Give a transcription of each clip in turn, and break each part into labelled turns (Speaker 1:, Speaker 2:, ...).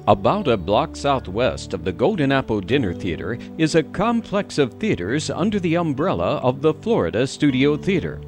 Speaker 1: About a block southwest of the Golden Apple Dinner Theater is a complex of theaters under the umbrella of the Florida Studio Theater.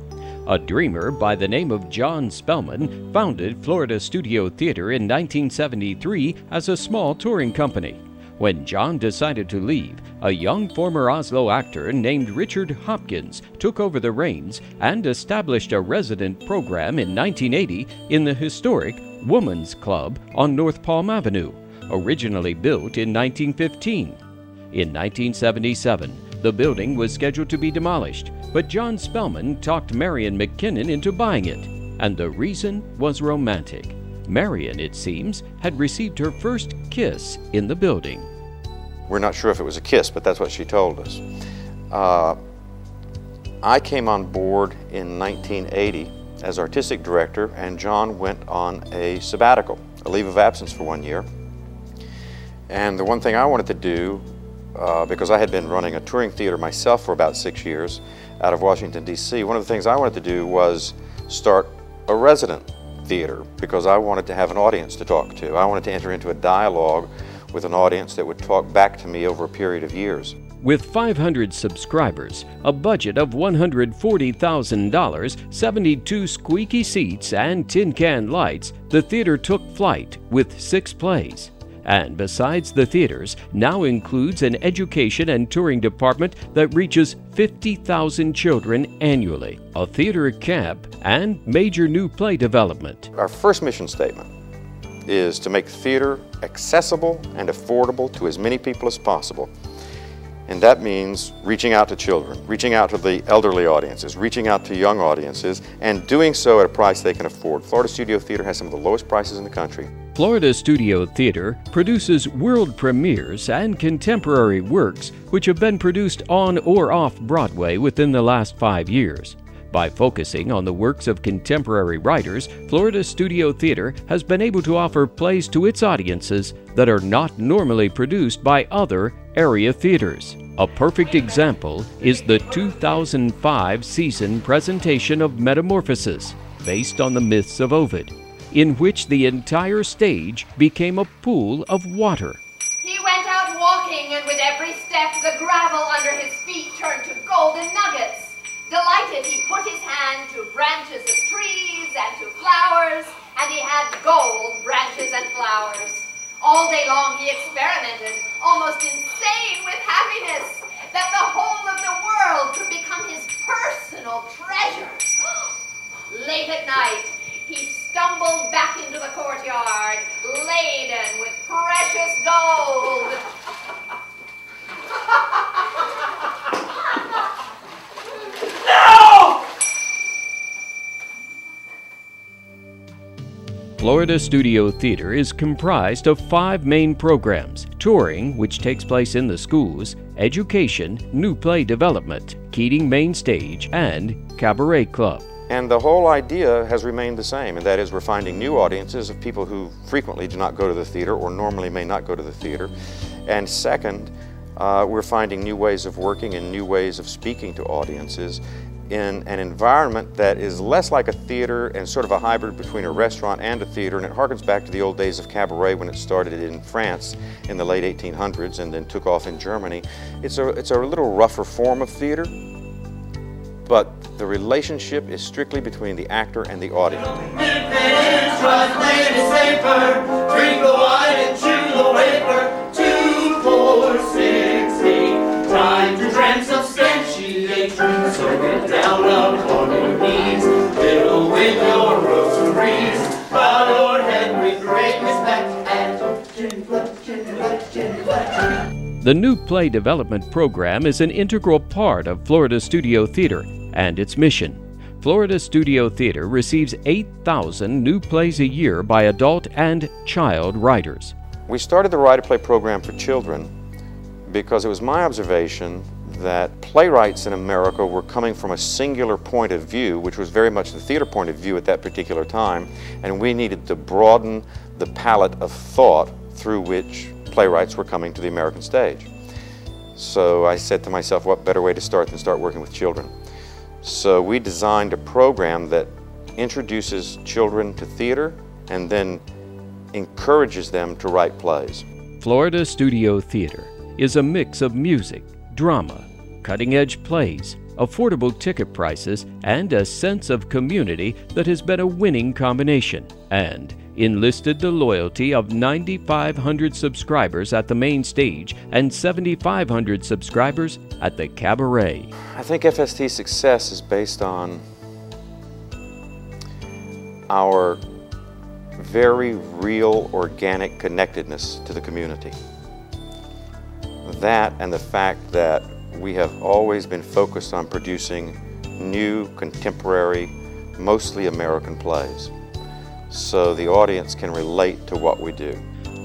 Speaker 1: A dreamer by the name of John Spellman founded Florida Studio Theater in 1973 as a small touring company. When John decided to leave, a young former Oslo actor named Richard Hopkins took over the reins and established a resident program in 1980 in the historic Woman's Club on North Palm Avenue, originally built in 1915. In 1977, the building was scheduled to be demolished, but John Spellman talked Marion McKinnon into buying it, and the reason was romantic. Marion, it seems, had received her first kiss in the building.
Speaker 2: We're not sure if it was a kiss, but that's what she told us. I came on board in 1980 as artistic director, and John went on a sabbatical, a leave of absence for 1 year. And the one thing I wanted to do, because I had been running a touring theater myself for about 6 years out of Washington, D.C., one of the things I wanted to do was start a resident theater, because I wanted to have an audience to talk to. I wanted to enter into a dialogue with an audience that would talk back to me over a period of years.
Speaker 1: With 500 subscribers, a budget of $140,000, 72 squeaky seats, and tin can lights, the theater took flight with 6 plays. And besides the theaters, now includes an education and touring department that reaches 50,000 children annually, a theater camp, and major new play development.
Speaker 2: Our first mission statement is to make theater accessible and affordable to as many people as possible. And that means reaching out to children, reaching out to the elderly audiences, reaching out to young audiences, and doing so at a price they can afford. Florida Studio Theater has some of the lowest prices in the country.
Speaker 1: Florida Studio Theater produces world premieres and contemporary works which have been produced on or off Broadway within the last 5 years. By focusing on the works of contemporary writers, Florida Studio Theater has been able to offer plays to its audiences that are not normally produced by other area theaters. A perfect example is the 2005 season presentation of Metamorphosis, based on the myths of Ovid, in which the entire stage became a pool of water.
Speaker 3: He went out walking, and with every step the gravel under his feet turned to golden nuggets. Delighted, he put his hand to branches of trees and to flowers, and he had gold branches and flowers. All day long he experimented, almost insane with happiness, that the whole of the world could become his personal treasure. Late at night, he stumbled back into the courtyard, laden with precious gold.
Speaker 1: Florida Studio Theater is comprised of 5 main programs: touring, which takes place in the schools, education, new play development, Keating Main Stage, and Cabaret Club.
Speaker 2: And the whole idea has remained the same, and that is we're finding new audiences of people who frequently do not go to the theater or normally may not go to the theater. And second, we're finding new ways of working and new ways of speaking to audiences in an environment that is less like a theater and sort of a hybrid between a restaurant and a theater, and it harkens back to the old days of cabaret when it started in France in the late 1800s and then took off in Germany. It's a little rougher form of theater, but the relationship is strictly between the actor and the audience.
Speaker 4: Drink the wine and chew the wafer. 2, 4, 6, 8. Time to transubstantiate. So get down on your knees. Fiddle with your rosaries. Bow your head with great respect. And
Speaker 1: the new play development program is an integral part of Florida Studio Theater and its mission. Florida Studio Theater receives 8,000 new plays a year by adult and child writers.
Speaker 2: We started the write-a-play program for children because it was my observation that playwrights in America were coming from a singular point of view, which was very much the theater point of view at that particular time, and we needed to broaden the palette of thought through which playwrights were coming to the American stage. So I said to myself, what better way to start than start working with children? So we designed a program that introduces children to theater and then encourages them to write plays.
Speaker 1: Florida Studio Theater is a mix of music, drama, cutting-edge plays, affordable ticket prices, and a sense of community that has been a winning combination, and enlisted the loyalty of 9,500 subscribers at the main stage and 7,500 subscribers at the cabaret.
Speaker 2: I think FST's success is based on our very real, organic connectedness to the community. That and the fact that we have always been focused on producing new, contemporary, mostly American plays, so the audience can relate to what we do.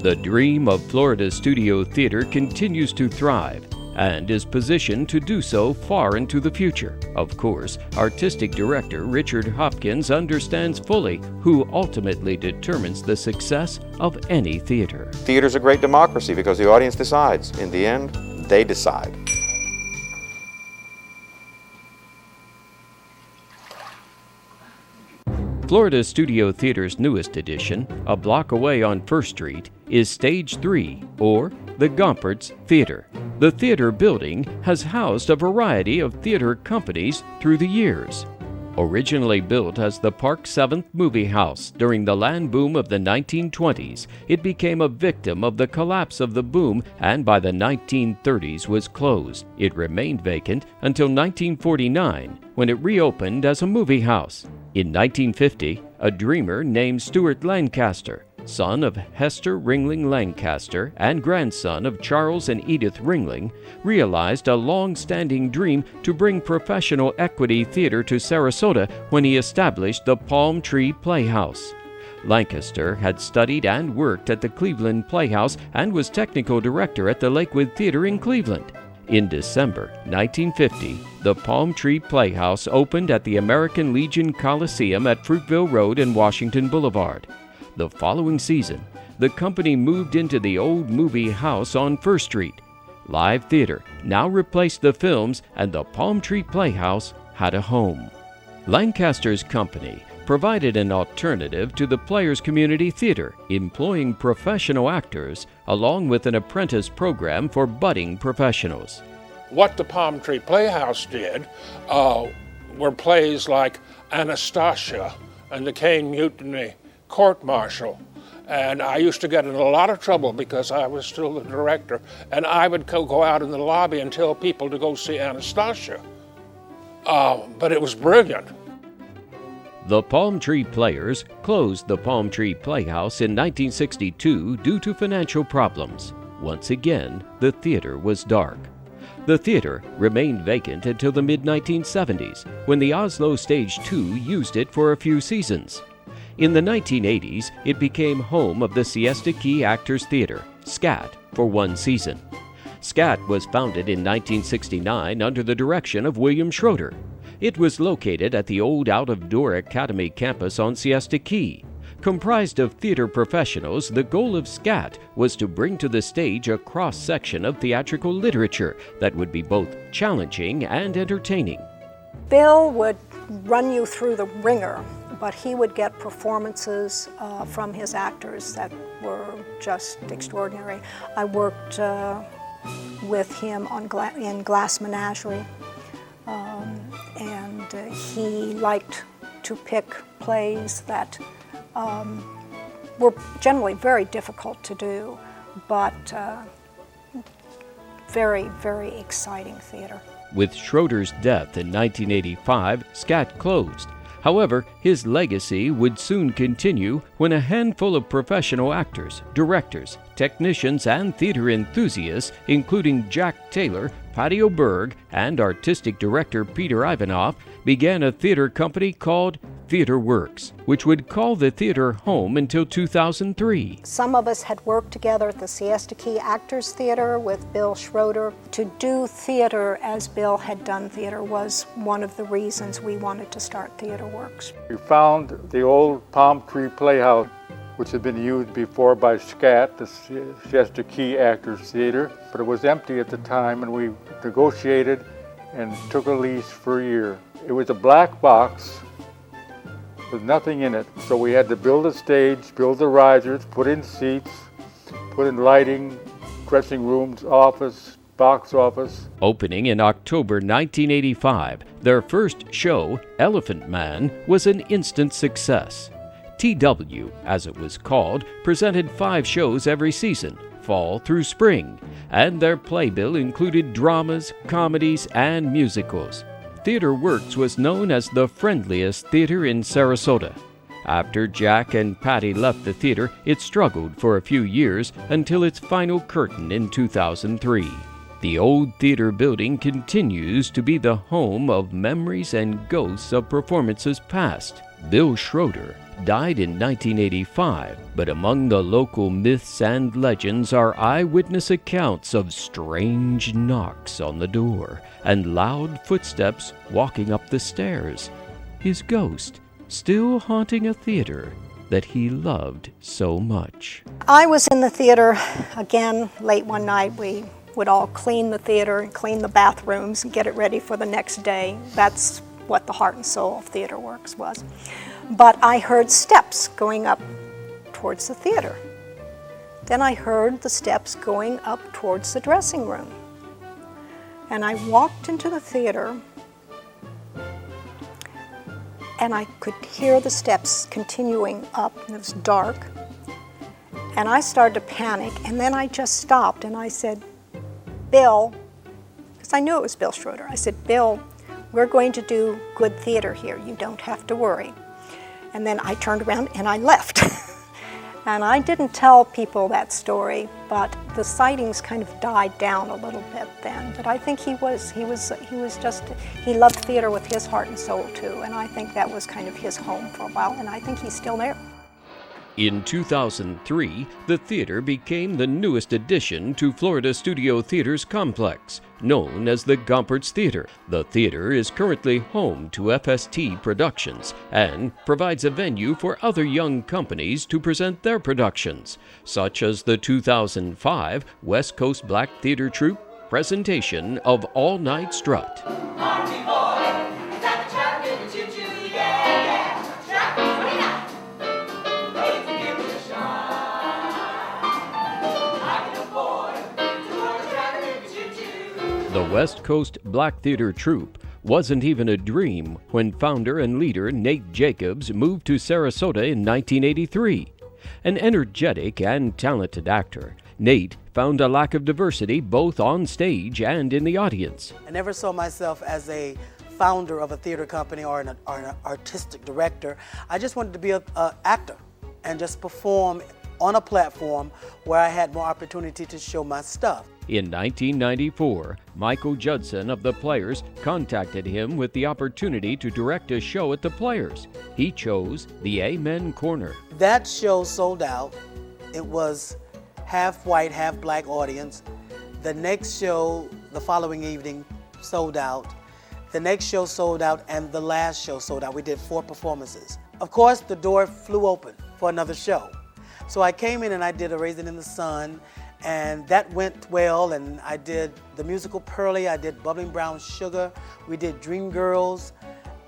Speaker 1: The dream of Florida Studio Theater continues to thrive and is positioned to do so far into the future. Of course, Artistic Director Richard Hopkins understands fully who ultimately determines the success of any theater.
Speaker 2: Theater's a great democracy because the audience decides. In the end, they decide.
Speaker 1: Florida Studio Theater's newest edition, a block away on 1st Street, is Stage 3, or the Gompertz Theater. The theater building has housed a variety of theater companies through the years. Originally built as the Park 7th Movie House during the land boom of the 1920s, it became a victim of the collapse of the boom and by the 1930s was closed. It remained vacant until 1949, when it reopened as a movie house. In 1950, a dreamer named Stuart Lancaster, son of Hester Ringling Lancaster and grandson of Charles and Edith Ringling, realized a long-standing dream to bring professional equity theater to Sarasota when he established the Palm Tree Playhouse. Lancaster had studied and worked at the Cleveland Playhouse and was technical director at the Lakewood Theater in Cleveland. In December 1950, the Palm Tree Playhouse opened at the American Legion Coliseum at Fruitville Road and Washington Boulevard. The following season, the company moved into the old movie house on 1st Street. Live theater now replaced the films, and the Palm Tree Playhouse had a home. Lancaster's company provided an alternative to the Players Community Theater, employing professional actors along with an apprentice program for budding professionals.
Speaker 5: What the Palm Tree Playhouse did were plays like Anastasia and the Caine Mutiny Court Martial. And I used to get in a lot of trouble because I was still the director, and I would go out in the lobby and tell people to go see Anastasia. But it was brilliant.
Speaker 1: The Palm Tree Players closed the Palm Tree Playhouse in 1962 due to financial problems. Once again, the theater was dark. The theater remained vacant until the mid-1970s, when the Oslo Stage 2 used it for a few seasons. In the 1980s, it became home of the Siesta Key Actors Theater, SCAT, for one season. SCAT was founded in 1969 under the direction of William Schroeder. It was located at the old Out-of-Door Academy campus on Siesta Key. Comprised of theater professionals, the goal of SCAT was to bring to the stage a cross-section of theatrical literature that would be both challenging and entertaining.
Speaker 6: Bill would run you through the ringer, but he would get performances from his actors that were just extraordinary. I worked with him in Glass Menagerie, and he liked to pick plays that were generally very difficult to do, but very, very exciting theater.
Speaker 1: With Schroeder's death in 1985, SCAT closed. However, his legacy would soon continue when a handful of professional actors, directors, technicians, and theater enthusiasts, including Jack Taylor, Patty O'Berg, and artistic director Peter Ivanoff, began a theater company called Theater Works, which would call the theater home until 2003.
Speaker 6: Some of us had worked together at the Siesta Key Actors Theater with Bill Schroeder. To do theater as Bill had done theater was one of the reasons we wanted to start Theater Works.
Speaker 7: We found the old Palm Tree Playhouse, which had been used before by SCAT, the Siesta Key Actors Theater, but it was empty at the time, and we negotiated and took a lease for a year. It was a black box There's nothing in it. So we had to build a stage, build the risers, put in seats, put in lighting, dressing rooms, office, box office.
Speaker 1: Opening in October 1985, their first show, Elephant Man, was an instant success. TW, as it was called, presented 5 shows every season, fall through spring, and their playbill included dramas, comedies, and musicals. Theater Works was known as the friendliest theater in Sarasota. After Jack and Patty left the theater, it struggled for a few years until its final curtain in 2003. The old theater building continues to be the home of memories and ghosts of performances past. Bill Schroeder died in 1985, but among the local myths and legends are eyewitness accounts of strange knocks on the door and loud footsteps walking up the stairs. His ghost still haunting a theater that he loved so much.
Speaker 6: I was in the theater again late one night. We would all clean the theater and clean the bathrooms and get it ready for the next day. That's what the heart and soul of Theater Works was. But I heard steps going up towards the theater. Then I heard the steps going up towards the dressing room. And I walked into the theater and I could hear the steps continuing up, and it was dark. And I started to panic, and then I just stopped and I said, Bill, because I knew it was Bill Schroeder, I said, Bill, we're going to do good theater here. You don't have to worry. And then I turned around and I left. And I didn't tell people that story, but the sightings kind of died down a little bit then. But I think he loved theater with his heart and soul too, and I think that was kind of his home for a while, and I think he's still there.
Speaker 1: In 2003, the theater became the newest addition to Florida Studio Theater's complex, known as the Gompertz Theater. The theater is currently home to FST Productions and provides a venue for other young companies to present their productions, such as the 2005 West Coast Black Theater Troupe presentation of All Night Strut.
Speaker 4: Army boy, is that the truck in the choo-choo? Yeah, yeah. Truck 29. Ready to give it a shot. I can afford to board the truck in the choo-choo.
Speaker 1: The West Coast Black Theater Troupe wasn't even a dream when founder and leader Nate Jacobs moved to Sarasota in 1983. An energetic and talented actor, Nate found a lack of diversity both on stage and in the audience.
Speaker 8: I never saw myself as a founder of a theater company or an artistic director. I just wanted to be an actor and just perform on a platform where I had more opportunity to show my stuff.
Speaker 1: In 1994, Michael Judson of the Players contacted him with the opportunity to direct a show at the Players. He chose the Amen Corner.
Speaker 8: That show sold out. It was half white, half black audience. The next show, the following evening, sold out. The next show sold out, and the last show sold out. We did 4 performances. Of course, the door flew open for another show. So I came in and I did A Raisin in the Sun, and that went well, and I did the musical Pearly, I did Bubbling Brown Sugar, we did Dreamgirls,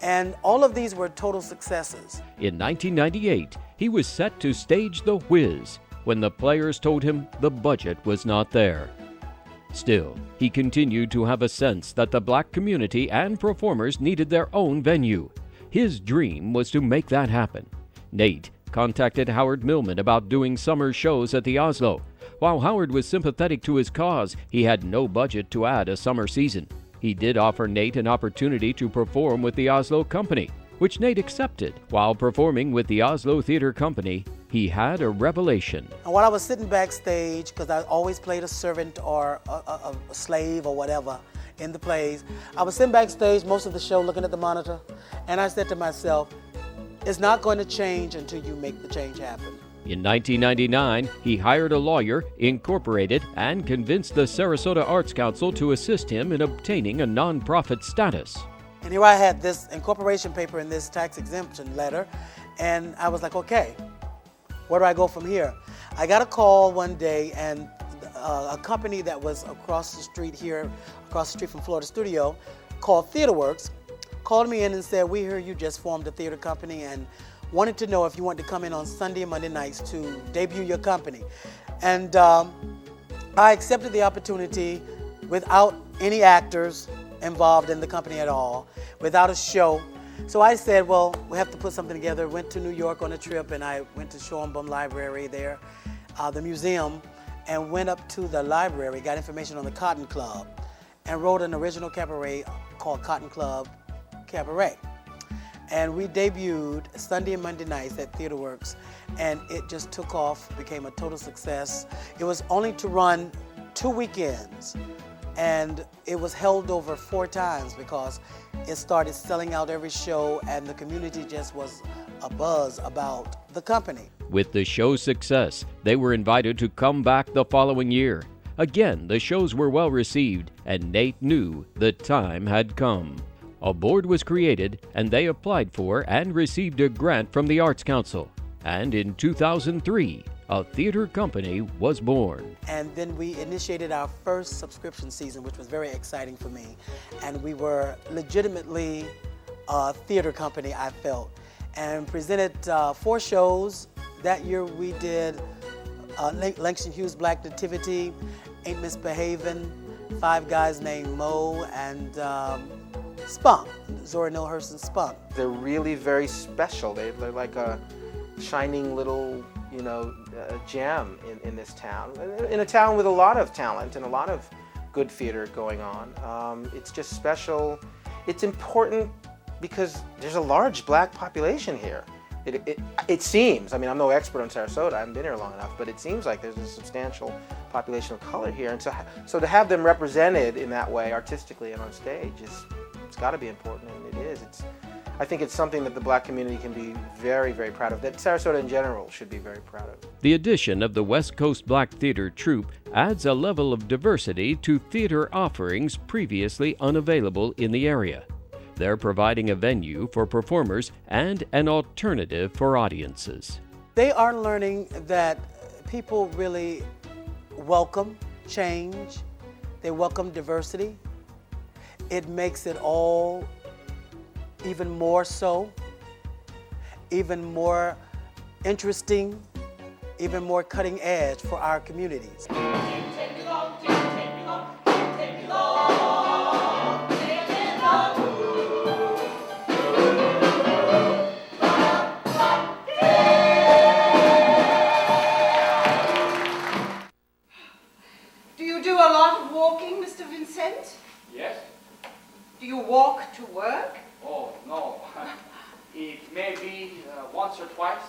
Speaker 8: and all of these were total successes.
Speaker 1: In 1998, he was set to stage The Whiz when the Players told him the budget was not there. Still, he continued to have a sense that the black community and performers needed their own venue. His dream was to make that happen. Nate contacted Howard Millman about doing summer shows at the Oslo. While Howard was sympathetic to his cause, he had no budget to add a summer season. He did offer Nate an opportunity to perform with the Oslo Company, which Nate accepted. While performing with the Oslo Theater Company, he had a revelation.
Speaker 8: And while I was sitting backstage, because I always played a servant or a slave or whatever in the plays, I was sitting backstage most of the show looking at the monitor, and I said to myself, it's not going to change until you make the change happen.
Speaker 1: In 1999, he hired a lawyer, incorporated, and convinced the Sarasota Arts Council to assist him in obtaining a nonprofit status.
Speaker 8: And here I had this incorporation paper and this tax exemption letter, and I was like, okay, where do I go from here? I got a call one day, and a company that was across the street here, across the street from Florida Studio, called Theater Works, called me in and said, we hear you just formed a theater company and wanted to know if you wanted to come in on Sunday and Monday nights to debut your company. And I accepted the opportunity without any actors involved in the company at all, without a show. So I said, well, we have to put something together. Went to New York on a trip, and I went to Schoenbaum Library there, the museum, and went up to the library, got information on the Cotton Club, and wrote an original cabaret called Cotton Club Cabaret. And we debuted Sunday and Monday nights at TheaterWorks, and it just took off, became a total success. It was only to run 2 weekends, and it was held over 4 times because it started selling out every show, and the community just was abuzz about the company.
Speaker 1: With the show's success, they were invited to come back the following year. Again, the shows were well received, and Nate knew the time had come. A board was created, and they applied for and received a grant from the Arts Council. And in 2003, a theater company was born.
Speaker 8: And then we initiated our first subscription season, which was very exciting for me. And we were legitimately a theater company, I felt, and presented 4 shows. That year we did Langston Hughes' Black Nativity, Ain't Misbehavin', 5 Guys Named Mo, and Spunk, Zora Neale Hurston's Spunk.
Speaker 9: They're really very special. They're like a shining little, gem in this town. In a town with a lot of talent and a lot of good theater going on. It's just special. It's important because there's a large black population here. It seems, I'm no expert on Sarasota, I haven't been here long enough, but it seems like there's a substantial population of color here. And so to have them represented in that way, artistically and on stage, it's got to be important, and it is. I think it's something that the black community can be very, very proud of, that Sarasota in general should be very proud of.
Speaker 1: The addition of the West Coast Black Theater Troupe adds a level of diversity to theater offerings previously unavailable in the area. They're providing a venue for performers and an alternative for audiences.
Speaker 8: They are learning that people really welcome change. They welcome diversity. It makes it all even more so, even more interesting, even more cutting edge for our communities.
Speaker 3: Do you do a lot of walking, Mr. Vincent?
Speaker 10: Yes.
Speaker 3: Do you walk to work?
Speaker 10: Oh, no. It may be once or twice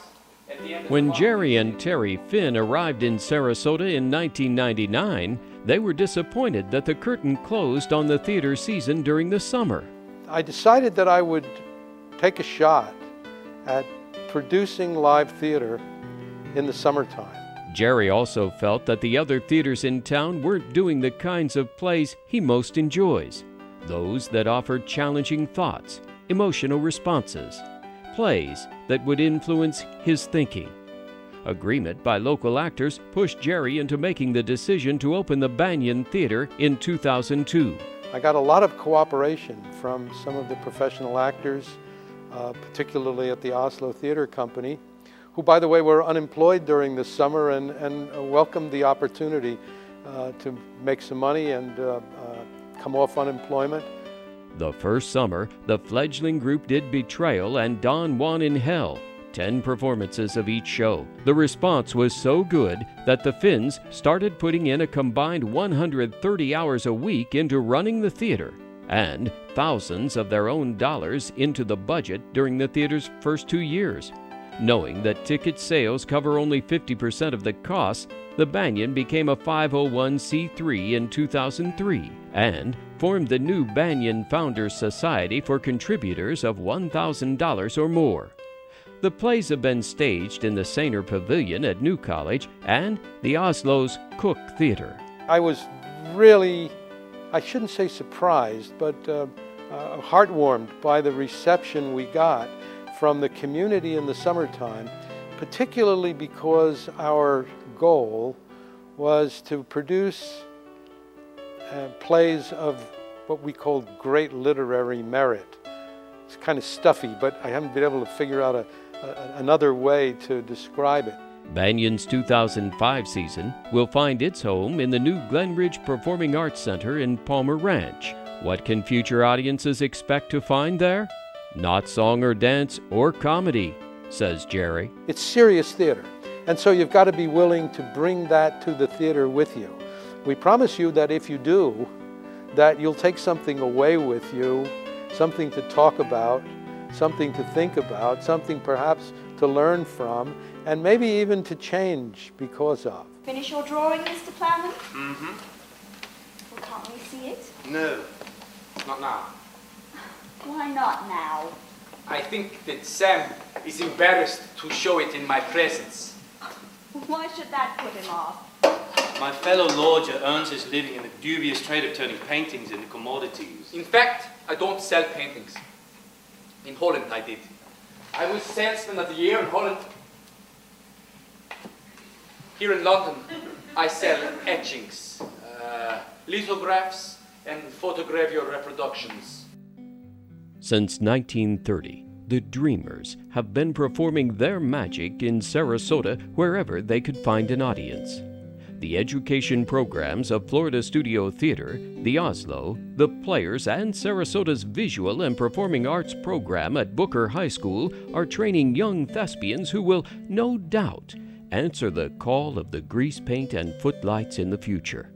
Speaker 10: at the end of
Speaker 1: When
Speaker 10: the
Speaker 1: Jerry and Terry Finn arrived in Sarasota in 1999, they were disappointed that the curtain closed on the theater season during the summer.
Speaker 7: I decided that I would take a shot at producing live theater in the summertime.
Speaker 1: Jerry also felt that the other theaters in town weren't doing the kinds of plays he most enjoys. Those that offered challenging thoughts, emotional responses, plays that would influence his thinking. Agreement by local actors pushed Jerry into making the decision to open the Banyan Theater in 2002.
Speaker 7: I got a lot of cooperation from some of the professional actors, particularly at the Oslo Theater Company, who, by the way, were unemployed during the summer and welcomed the opportunity to make some money and come off unemployment.
Speaker 1: The first summer, the fledgling group did Betrayal and Don Juan in Hell, 10 performances of each show. The response was so good that the Finns started putting in a combined 130 hours a week into running the theater, and thousands of their own dollars into the budget during the theater's first 2 years. Knowing that ticket sales cover only 50% of the costs, the Banyan became a 501c3 in 2003 and formed the new Banyan Founders Society for contributors of $1,000 or more. The plays have been staged in the Sainer Pavilion at New College and the Oslo's Cook Theater.
Speaker 7: I was really, I shouldn't say surprised, but heartwarmed by the reception we got from the community in the summertime, particularly because our goal was to produce plays of what we called great literary merit. it's kind of stuffy, but I haven't been able to figure out another way to describe it.
Speaker 1: Banyon's 2005 season will find its home in the new Glenridge Performing Arts Center in Palmer Ranch. What can future audiences expect to find there? Not song or dance or comedy, says Jerry.
Speaker 7: It's serious theater, and so you've got to be willing to bring that to the theater with you. We promise you that if you do, that you'll take something away with you, something to talk about, something to think about, something perhaps to learn from, and maybe even to change because of.
Speaker 11: Finish your drawing, Mr. Plowman?
Speaker 10: Mm-hmm.
Speaker 11: Well, can't we see it?
Speaker 10: No, not now.
Speaker 11: Why not now?
Speaker 10: I think that Sam is embarrassed to show it in my presence.
Speaker 11: Why should that put him off?
Speaker 12: My fellow lodger earns his living in the dubious trade of turning paintings into commodities.
Speaker 10: In fact, I don't sell paintings. In Holland, I did. I was salesman of the year in Holland. Here in London, I sell etchings, lithographs, and photogravure reproductions.
Speaker 1: Since 1930, the Dreamers have been performing their magic in Sarasota wherever they could find an audience. The education programs of Florida Studio Theater, the Oslo, the Players, and Sarasota's Visual and Performing Arts program at Booker High School are training young thespians who will, no doubt, answer the call of the grease paint and footlights in the future.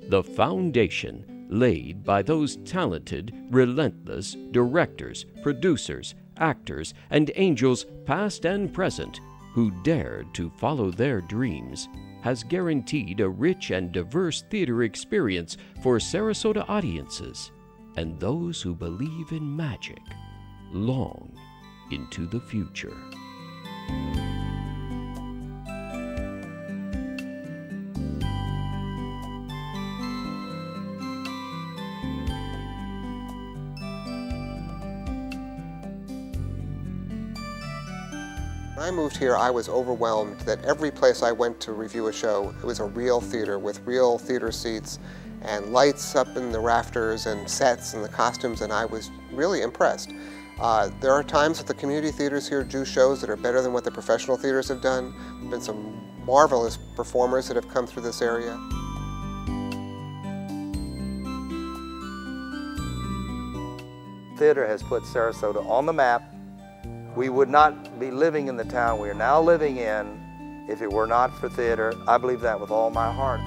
Speaker 1: The foundation laid by those talented, relentless directors, producers, actors, and angels past and present who dared to follow their dreams has guaranteed a rich and diverse theater experience for Sarasota audiences and those who believe in magic long into the future.
Speaker 13: When I moved here, I was overwhelmed that every place I went to review a show, it was a real theater with real theater seats and lights up in the rafters and sets and the costumes, and I was really impressed. There are times that the community theaters here do shows that are better than what the professional theaters have done. There have been some marvelous performers that have come through this area.
Speaker 14: Theater has put Sarasota on the map. We would not be living in the town we are now living in if it were not for theater. I believe that with all my heart.